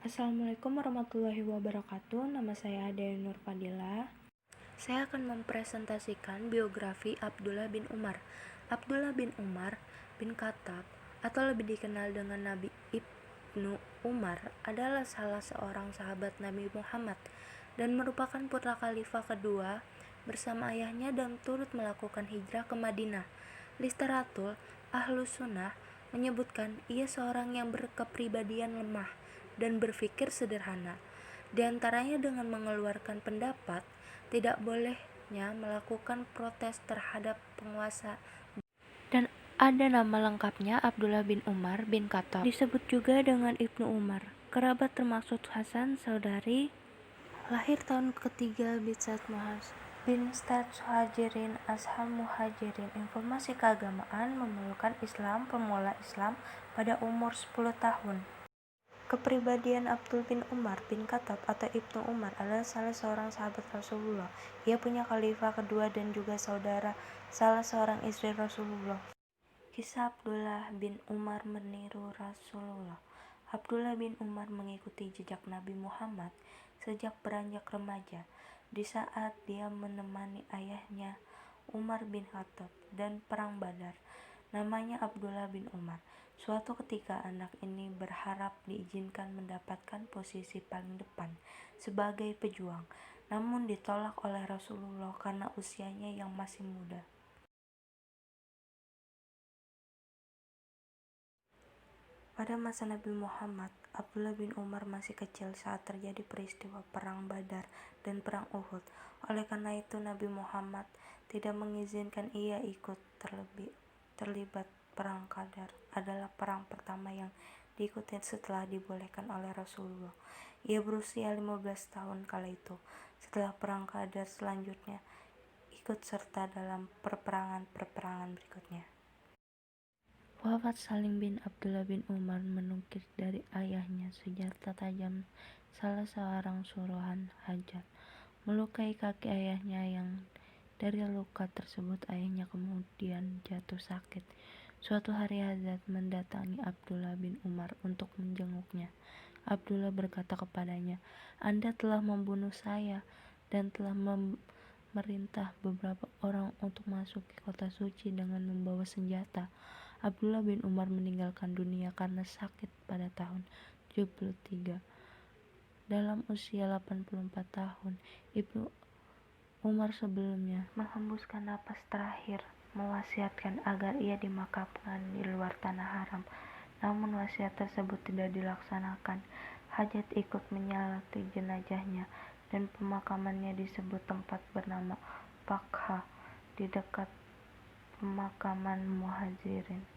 Assalamualaikum warahmatullahi wabarakatuh. Nama saya Ade Nur Fadila. Saya akan mempresentasikan biografi Abdullah bin Umar. Abdullah bin Umar bin Khattab atau lebih dikenal dengan Nabi Ibnu Umar adalah salah seorang sahabat Nabi Muhammad dan merupakan putra khalifah kedua bersama ayahnya dan turut melakukan hijrah ke Madinah. Literatur Ahlus Sunnah menyebutkan ia seorang yang berkepribadian lemah dan berpikir sederhana, di antaranya dengan mengeluarkan pendapat tidak bolehnya melakukan protes terhadap penguasa. Dan ada nama lengkapnya Abdullah bin Umar bin Khattab. Disebut juga dengan Ibnu Umar. Kerabat termaksud Hasan, saudari. Lahir tahun ketiga Bitsat bin Stad Muhajirin Ashab Muhajirin. Informasi keagamaan memelukkan Islam, pemula Islam pada umur 10 tahun. Kepribadian Abdul bin Umar bin Khattab atau Ibnu Umar adalah salah seorang sahabat Rasulullah. Ia punya khalifah kedua dan juga saudara salah seorang istri Rasulullah. Kisah Abdullah bin Umar meniru Rasulullah. Abdullah bin Umar mengikuti jejak Nabi Muhammad sejak beranjak remaja, di saat dia menemani ayahnya Umar bin Khattab dan perang Badar. Namanya Abdullah bin Umar. Suatu ketika anak ini berharap diizinkan mendapatkan posisi paling depan sebagai pejuang, namun ditolak oleh Rasulullah karena usianya yang masih muda. Pada masa Nabi Muhammad, Abdullah bin Umar masih kecil saat terjadi peristiwa perang Badar dan perang Uhud. Oleh karena itu Nabi Muhammad tidak mengizinkan ia ikut terlibat. Perang Badar adalah perang pertama yang diikuti setelah dibolehkan oleh Rasulullah. Ia berusia 15 tahun kala itu. Setelah perang Badar selanjutnya ikut serta dalam peperangan berikutnya. Wafat Salim bin Abdullah bin Umar menukik dari ayahnya senjata tajam salah seorang suruhan Hajar melukai kaki ayahnya yang dari luka tersebut ayahnya kemudian jatuh sakit. Suatu hari Hazrat mendatangi Abdullah bin Umar untuk menjenguknya. Abdullah berkata kepadanya, "Anda telah membunuh saya dan telah memerintah beberapa orang untuk masuk ke kota suci dengan membawa senjata." Abdullah bin Umar meninggalkan dunia karena sakit pada tahun 73. Dalam usia 84 tahun, Ibnu Umar sebelumnya menghembuskan napas terakhir, mewasiatkan agar ia dimakamkan di luar tanah haram. Namun wasiat tersebut tidak dilaksanakan. Hajat ikut menyalati jenazahnya dan pemakamannya di sebuah tempat bernama Baqha di dekat pemakaman Muhajirin.